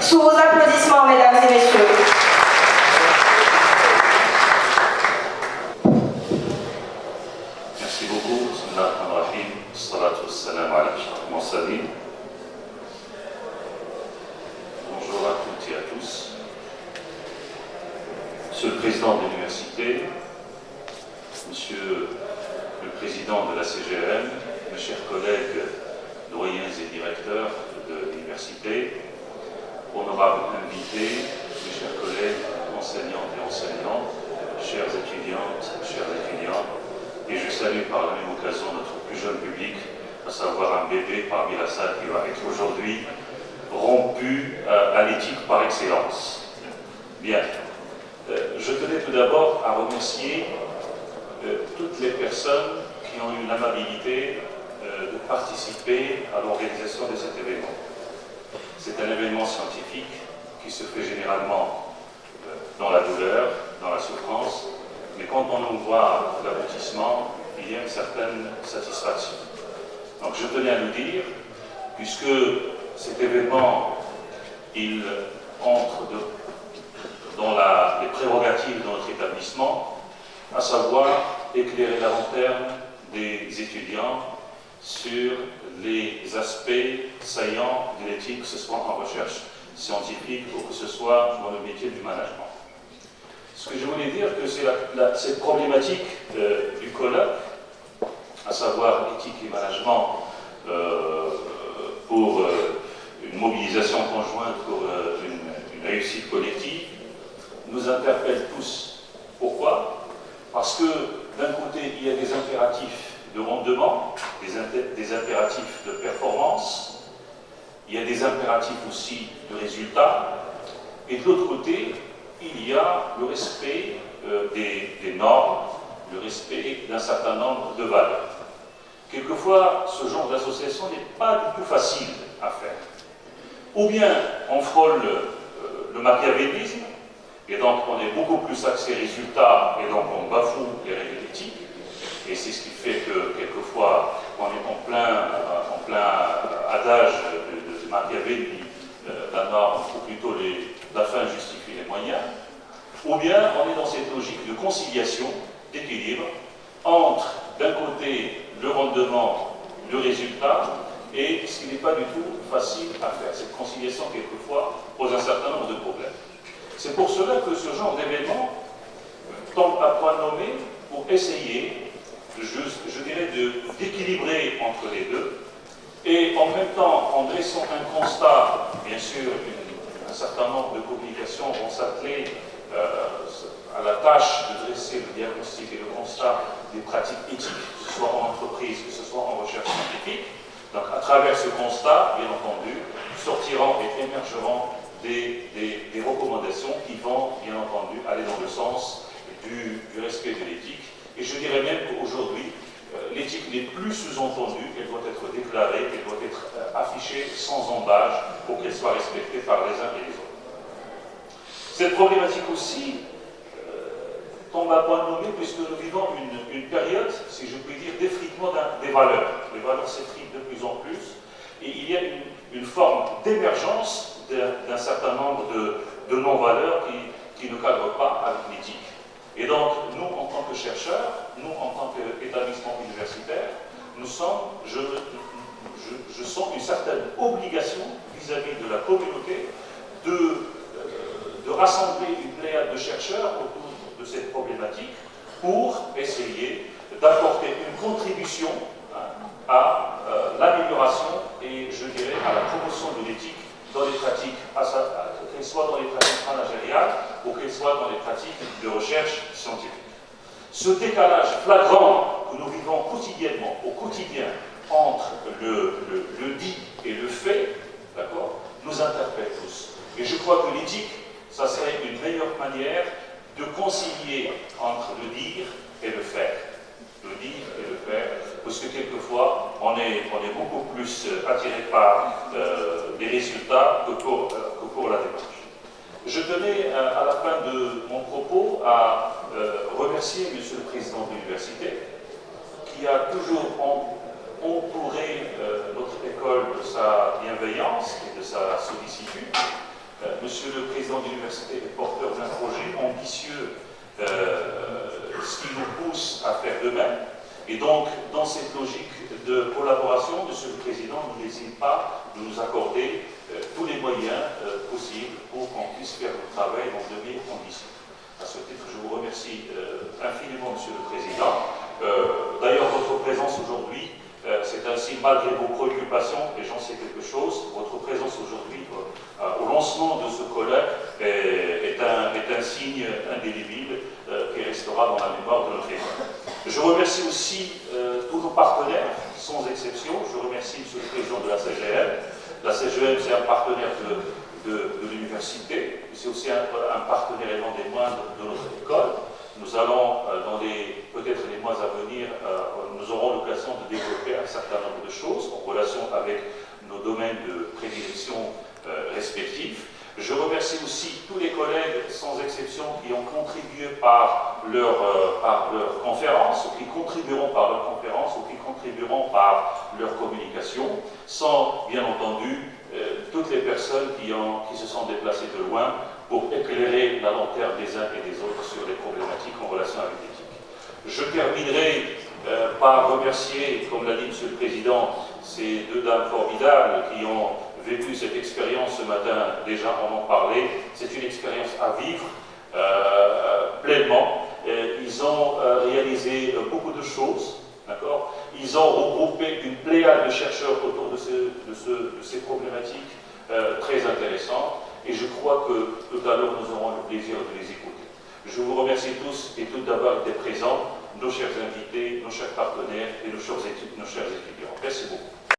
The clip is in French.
Sous vos applaudissements, mesdames et messieurs. Merci beaucoup. Bonjour à toutes et à tous. Monsieur le Président de l'Université, Monsieur le Président de la CGRM, mes chers collègues doyens et directeurs de l'Université, honorables invités, mes chers collègues enseignantes et enseignants, chères étudiantes, chers étudiants, et je salue par la même occasion notre plus jeune public, à savoir un bébé parmi la salle qui va être aujourd'hui rompu à l'éthique par excellence. Bien. Je tenais tout d'abord à remercier toutes les personnes qui ont eu l'amabilité de participer à l'organisation de cet événement. C'est un événement scientifique qui se fait généralement dans la douleur, dans la souffrance, mais quand on en voit l'aboutissement, il y a une certaine satisfaction. Donc je tenais à nous dire, puisque cet événement, il entre dans les prérogatives de notre établissement, à savoir éclairer la lanterne des étudiants sur les aspects saillants de l'éthique, que ce soit en recherche scientifique ou que ce soit dans le métier du management. Ce que je voulais dire, que c'est cette problématique du colloque, à savoir éthique et management pour une mobilisation conjointe pour une réussite collective, nous interpelle tous. Pourquoi? Parce que d'un côté, il y a des impératifs de rendement, des impératifs de performance, il y a des impératifs aussi de résultats, et de l'autre côté, il y a le respect des normes, le respect d'un certain nombre de valeurs. Quelquefois, ce genre d'association n'est pas du tout facile à faire. Ou bien on frôle le machiavélisme, et donc on est beaucoup plus axé résultat, et donc on bafoue les règles éthiques, et c'est ce qui fait que quelquefois on est en plein adage de Machiavelli, la norme, ou plutôt la fin justifie les moyens, ou bien on est dans cette logique de conciliation, d'équilibre, entre d'un côté le rendement, le résultat, et ce qui n'est pas du tout facile à faire. Cette conciliation, quelquefois, pose un certain nombre de problèmes. C'est pour cela que ce genre d'événement tombe à point nommé pour essayer, je dirais, d'équilibrer entre les deux, et en même temps, en dressant un constat, bien sûr, un certain nombre de publications vont s'atteler à la tâche de dresser le diagnostic et le constat des pratiques éthiques, que ce soit en entreprise, que ce soit en recherche scientifique. Donc, à travers ce constat, bien entendu, sortiront et émergeront des recommandations qui vont, bien entendu, aller dans le sens du respect de l'éthique. Et je dirais même qu'aujourd'hui, l'éthique n'est plus sous-entendue, elle doit être déclarée, elle doit être affichée sans embâche pour qu'elle soit respectée par les uns et les autres. Cette problématique aussi tombe à point nommé puisque nous vivons une période, si je puis dire, d'effritement des valeurs. Les valeurs s'effritent de plus en plus et il y a une forme d'émergence d'un certain nombre de non-valeurs qui ne cadrent pas avec l'éthique. Et donc, nous, en tant que chercheurs, nous, en tant qu'établissement universitaire, nous sommes, je sens une certaine obligation vis-à-vis de la communauté de rassembler une pléiade de chercheurs autour de cette problématique pour essayer d'apporter une contribution à l'amélioration et, je dirais, à la promotion de l'éthique dans les pratiques, qu'elles soient dans les pratiques managériales ou qu'elles soient dans les pratiques de recherche scientifique. Ce décalage flagrant que nous vivons quotidiennement, au quotidien, entre le dit et le fait, d'accord, nous interpelle tous. Et je crois que l'éthique, ça serait une meilleure manière de concilier entre le dire et le faire. Le dire et le faire, parce que quelquefois, on est beaucoup plus attiré par les résultats que pour la démarche. Je tenais, à la fin de mon propos, à remercier Monsieur le Président de l'Université, qui a toujours entouré notre école de sa bienveillance et de sa sollicitude, Monsieur le Président de l'Université est porteur d'un projet ambitieux, ce qui nous pousse à faire de même. Et donc, dans cette logique de collaboration, Monsieur le Président n'hésite pas de nous accorder tous les moyens possibles pour qu'on puisse faire le travail dans de meilleures conditions. À ce titre, je vous remercie infiniment, Monsieur le Président. D'ailleurs, votre présence aujourd'hui, c'est ainsi, malgré vos préoccupations, et j'en sais quelque chose, votre présence aujourd'hui au lancement de ce colloque est un signe indélébile qui restera dans la mémoire de notre école. Je remercie aussi tous nos partenaires, sans exception. Je remercie Monsieur le Président de la CGM. La CGM, c'est un partenaire de l'université, c'est aussi un partenaire et non des moindres de notre école. Nous allons, peut-être les mois à venir, nous aurons l'occasion de développer un certain nombre de choses en relation avec nos domaines de prédilection respectifs. Je remercie aussi tous les collègues, sans exception, qui ont contribué par leur conférence, ou qui contribueront par leur conférence, ou qui contribueront par leur communication, sans, bien entendu, toutes les personnes qui se sont déplacées de loin pour éclairer la lanterne des uns et des autres sur les problématiques en relation avec l'éthique. Je terminerai par remercier, comme l'a dit M. le Président, ces deux dames formidables qui ont vécu cette expérience ce matin. Déjà, on en parlait. C'est une expérience à vivre pleinement. Ils ont réalisé beaucoup de choses. D'accord ? Ils ont regroupé une pléiade de chercheurs autour de ces problématiques très intéressantes. Et je crois que tout à l'heure, nous aurons le plaisir de les écouter. Je vous remercie tous et toutes d'avoir été présents, nos chers invités, nos chers partenaires et nos chers étudiants. Merci beaucoup.